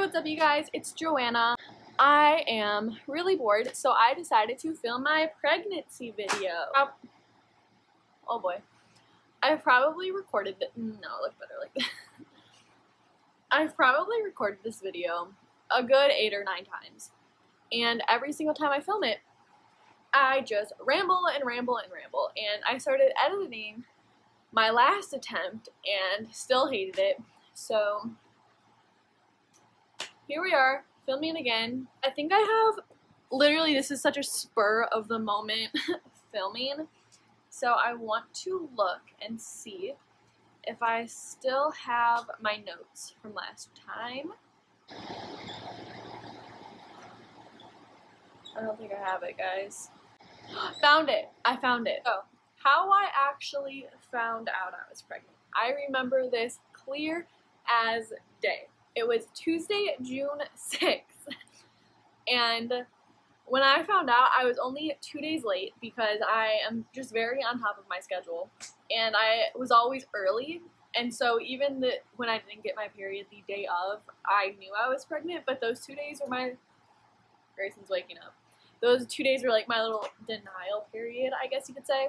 what's up you guys? It's Joanna. I am really bored, so I decided to film my pregnancy video. Oh boy. I've probably recorded it. No, it looked better like that. I've probably recorded this video a good 8 or 9 times. And every single time I film it, I just ramble and ramble and ramble. And I started editing my last attempt and still hated it. So here we are, filming again. I think I have, literally this is such a spur of the moment filming. So I want to look and see if I still have my notes from last time. I don't think I have it, guys. Found it! I found it. So, how I actually found out I was pregnant. I remember this clear as day. It was Tuesday, June 6th. And when I found out, I was only 2 days late because I am just very on top of my schedule. And I was always early. And so even when I didn't get my period the day of, I knew I was pregnant. But those 2 days were my... Grayson's waking up. Those 2 days were like my little denial period, I guess you could say.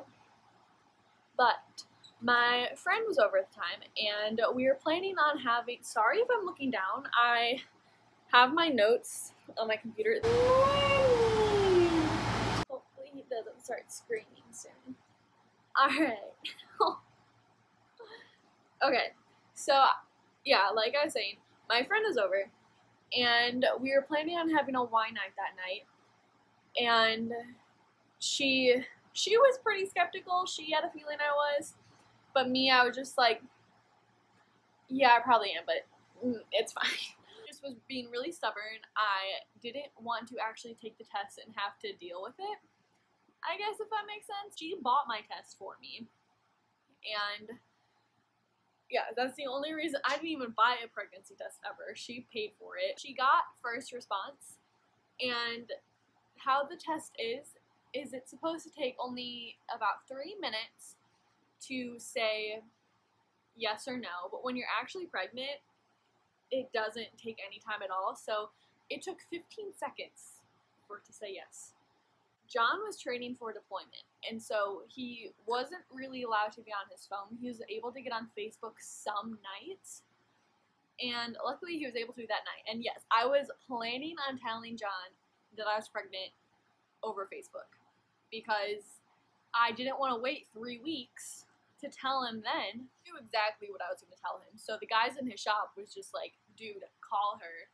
But my friend was over at the time, and we were planning on having... Sorry if I'm looking down. I have my notes on my computer. Hopefully he doesn't start screaming soon. Alright. Okay, so yeah, like I was saying, my friend was over, and we were planning on having a wine night that night, and she was pretty skeptical. She had a feeling I was, but me, I was just like, yeah, I probably am, but it's fine. Just was being really stubborn. I didn't want to actually take the test and have to deal with it, I guess, if that makes sense. She bought my test for me, and yeah, that's the only reason. I didn't even buy a pregnancy test ever. She paid for it. She got first response, and how the test is it's supposed to take only about 3 minutes to say yes or no, but when you're actually pregnant, it doesn't take any time at all. So it took 15 seconds for it to say yes. John was training for deployment, and so he wasn't really allowed to be on his phone. He was able to get on Facebook some nights, and luckily he was able to do that night. And yes, I was planning on telling John that I was pregnant over Facebook because I didn't want to wait 3 weeks to tell him then. I knew exactly what I was going to tell him. So the guys in his shop was just like, dude, call her.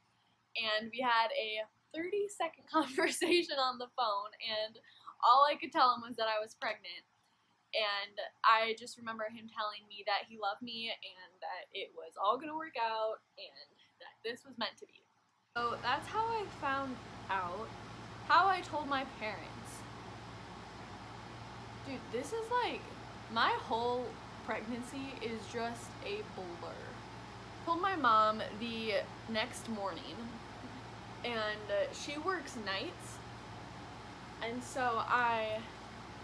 And we had a 30-second conversation on the phone, and all I could tell him was that I was pregnant. And I just remember him telling me that he loved me and that it was all gonna work out and that this was meant to be. So that's how I found out, how I told my parents. Dude, this is like, my whole pregnancy is just a blur. I told my mom the next morning, and she works nights, and so I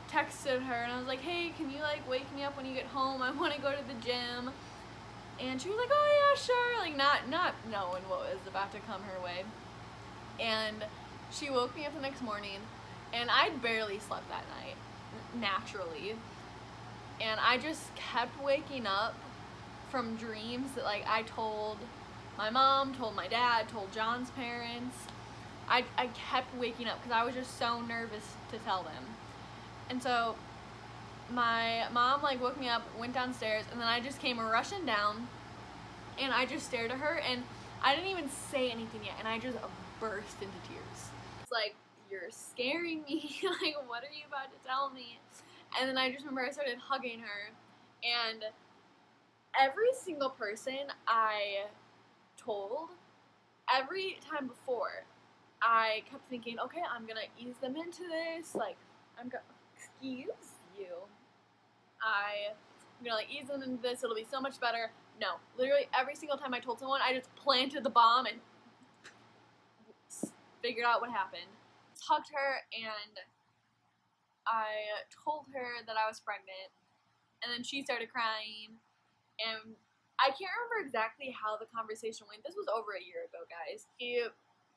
texted her and I was like, hey, can you like wake me up when you get home? I want to go to the gym. And she was like, oh yeah, sure, like not knowing what was about to come her way. And she woke me up the next morning, and I'd barely slept that night, naturally, and I just kept waking up from dreams that like I told my mom, told my dad, told John's parents. I kept waking up because I was just so nervous to tell them. And so my mom like woke me up, went downstairs, and then I just came rushing down, and I just stared at her, and I didn't even say anything yet, and I just burst into tears. It's like, you're scaring me. Like, what are you about to tell me? And then I just remember I started hugging her, and every single person I told, every time before, I kept thinking, okay, I'm gonna ease them into this, like, excuse you, I'm gonna like ease them into this, it'll be so much better. No, literally every single time I told someone, I just planted the bomb and figured out what happened. Hugged her, and I told her that I was pregnant, and then she started crying, and I can't remember exactly how the conversation went. This was over a year ago, guys. He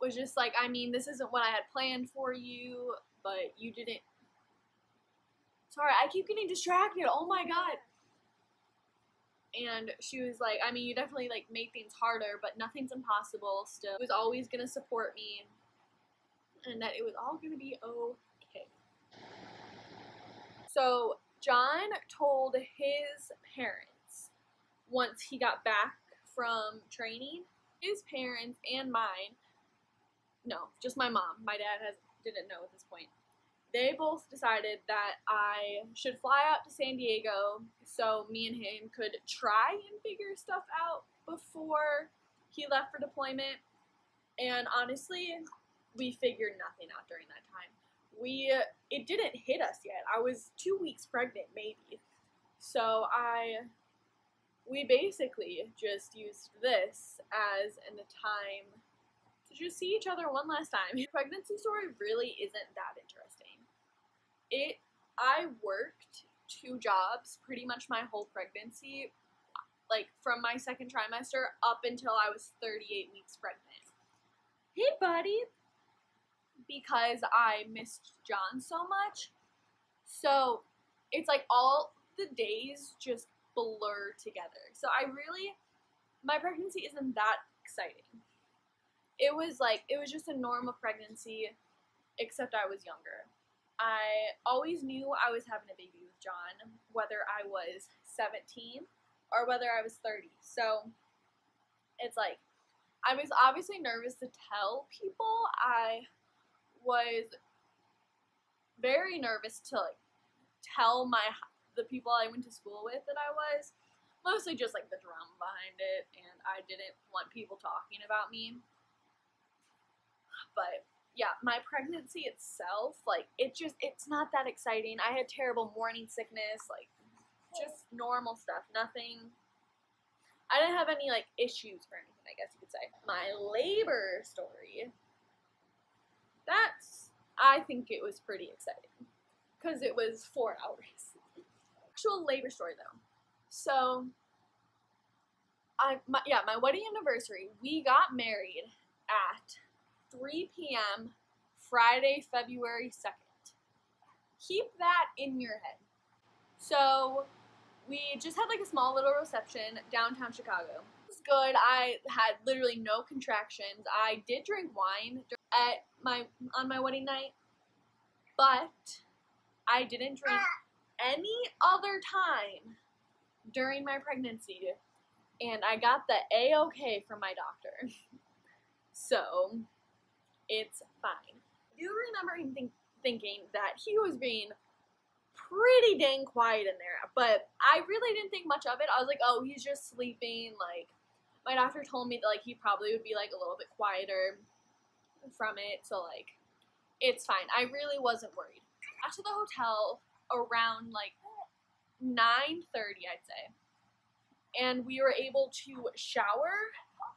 was just like, I mean, this isn't what I had planned for you, but you didn't. Sorry, I keep getting distracted. Oh my god. And she was like, I mean, you definitely, like, made things harder, but nothing's impossible still. He was always gonna support me, and that it was all gonna be okay. So, John told his parents, once he got back from training, his parents and mine, no, just my mom, my dad didn't know at this point, they both decided that I should fly out to San Diego so me and him could try and figure stuff out before he left for deployment. And honestly, we figured nothing out during that time. It didn't hit us yet. I was 2 weeks pregnant, maybe. So we basically just used this as a time to just see each other one last time. The pregnancy story really isn't that interesting. I worked 2 jobs pretty much my whole pregnancy, like from my second trimester up until I was 38 weeks pregnant. Hey, buddy! Because I missed John so much. So it's like all the days just blur together. So my pregnancy isn't that exciting. It was just a normal pregnancy, except I was younger. I always knew I was having a baby with John, whether I was 17 or whether I was 30. So it's like, I was obviously nervous to tell people. I was very nervous to like tell the people I went to school with that I was. Mostly just like the drama behind it, and I didn't want people talking about me. But yeah, my pregnancy itself, like, it's not that exciting. I had terrible morning sickness, like, just normal stuff, nothing. I didn't have any, like, issues or anything, I guess you could say. My labor story, I think it was pretty exciting, because it was 4 hours. Actual labor story, though. So, my wedding anniversary, we got married at 3 p.m. Friday, February 2nd. Keep that in your head. So, we just had like a small little reception downtown Chicago. It was good. I had literally no contractions. I did drink wine on my wedding night, but I didn't drink any other time during my pregnancy, and I got the A-OK from my doctor. So, it's fine. I do remember him thinking that he was being pretty dang quiet in there, but I really didn't think much of it. I was like, oh, he's just sleeping. Like, my doctor told me that, like, he probably would be, like, a little bit quieter from it, so, like, it's fine. I really wasn't worried. I got to the hotel around, like, 9:30, I'd say, and we were able to shower,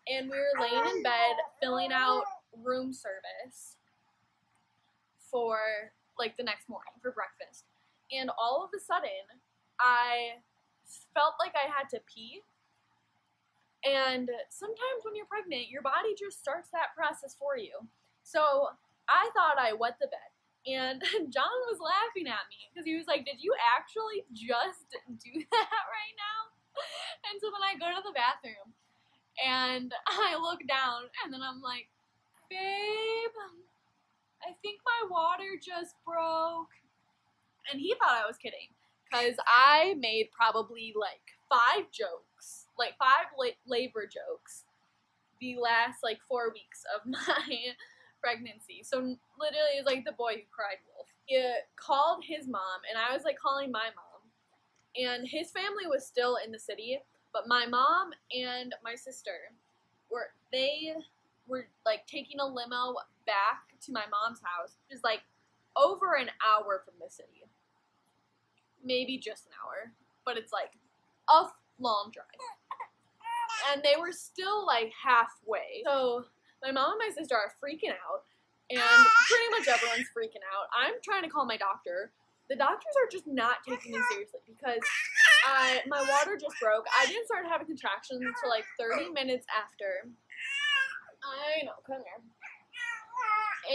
and we were laying in bed filling out room service for, like, the next morning for breakfast. And all of a sudden, I felt like I had to pee. And sometimes when you're pregnant, your body just starts that process for you. So I thought I wet the bed. And John was laughing at me because he was like, did you actually just do that right now? And so then I go to the bathroom and I look down and then I'm like, babe, I think my water just broke. And he thought I was kidding, because I made probably like 5 jokes, like 5 labor jokes, the last like 4 weeks of my pregnancy. So literally it was like the boy who cried wolf. He called his mom, and I was like calling my mom, and his family was still in the city, but my mom and my sister were like taking a limo back to my mom's house, which is like over an hour from the city. Maybe just an hour, but it's like a long drive. And they were still like halfway. So my mom and my sister are freaking out, and pretty much everyone's freaking out. I'm trying to call my doctor. The doctors are just not taking me seriously, because my water just broke. I didn't start having contractions until like 30 minutes after. I know, come here.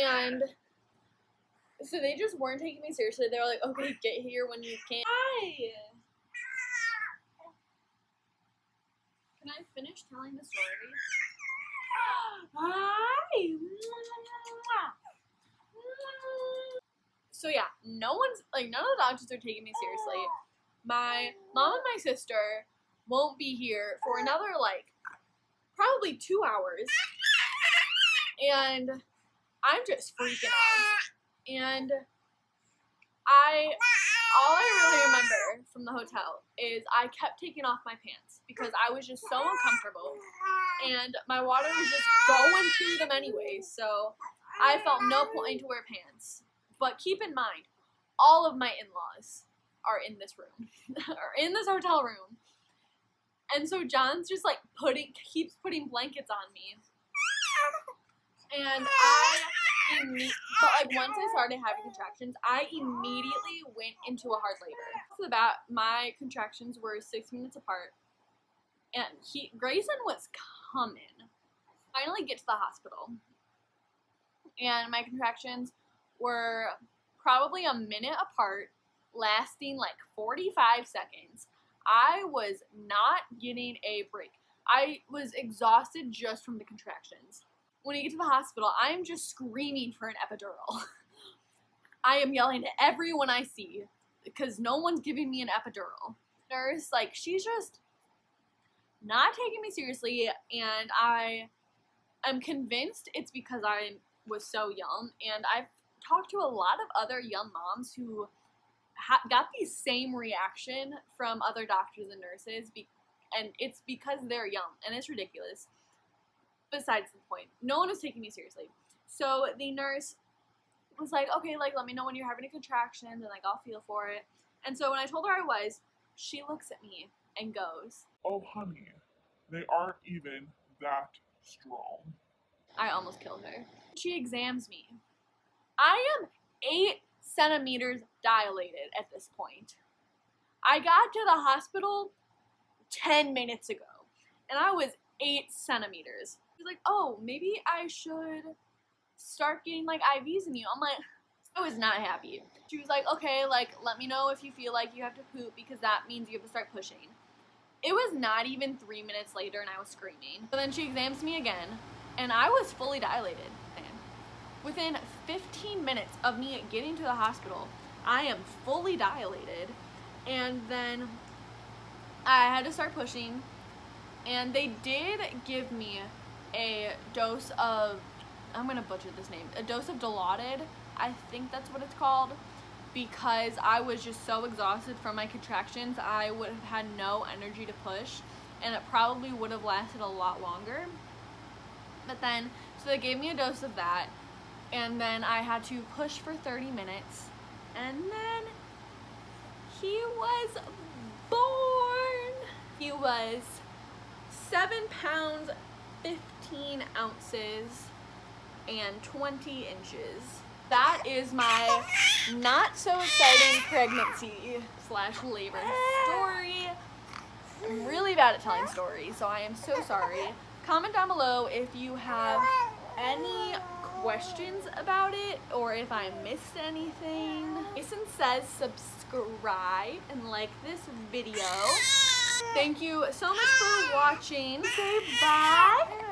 And so they just weren't taking me seriously. They were like, okay, get here when you can. Hi! Can I finish telling the story? Hi! So yeah, none of the doctors are taking me seriously. My mom and my sister won't be here for another like probably 2 hours. And I'm just freaking out. And all I really remember from the hotel is I kept taking off my pants because I was just so uncomfortable. And my water was just going through them anyway, so I felt no point to wear pants. But keep in mind, all of my in-laws are in this room, or in this hotel room. And so John's just like keeps putting blankets on me. And but like once I started having contractions, I immediately went into a hard labor. Off the bat, my contractions were 6 minutes apart, and Grayson was coming. Finally get to the hospital, and my contractions were probably a minute apart, lasting like 45 seconds. I was not getting a break. I was exhausted just from the contractions. When you get to the hospital, I am just screaming for an epidural. I am yelling at everyone I see because no one's giving me an epidural. Nurse, like, she's just not taking me seriously, and I am convinced it's because I was so young, and I've talked to a lot of other young moms who got the same reaction from other doctors and nurses, and it's because they're young, and it's ridiculous. Besides the point, no one was taking me seriously. So the nurse was like, okay, like, let me know when you're having a contraction, and like, I'll feel for it. And so when I told her I was, she looks at me and goes, "Oh, honey, they aren't even that strong." I almost killed her. She examines me. I am 8 centimeters dilated at this point. I got to the hospital 10 minutes ago, and I was 8 centimeters. She's like, oh, maybe I should start getting like IVs in you. I'm like, I was not happy. She was like, okay, like, let me know if you feel like you have to poop because that means you have to start pushing. It was not even 3 minutes later and I was screaming. So then she examines me again, and I was fully dilated. And within 15 minutes of me getting to the hospital, I am fully dilated. And then I had to start pushing, and they did give me a dose of, I'm gonna butcher this name, a dose of Dilaudid, I think that's what it's called, because I was just so exhausted from my contractions. I would have had no energy to push, and it probably would have lasted a lot longer. But then, so they gave me a dose of that, and then I had to push for 30 minutes, and then he was born. He was 7 pounds, 15 ounces, and 20 inches. That is my not so exciting pregnancy / labor story. I'm really bad at telling stories, so I am so sorry. Comment down below if you have any questions about it or if I missed anything. Jason says subscribe and like this video. Thank you so much for watching. Say bye.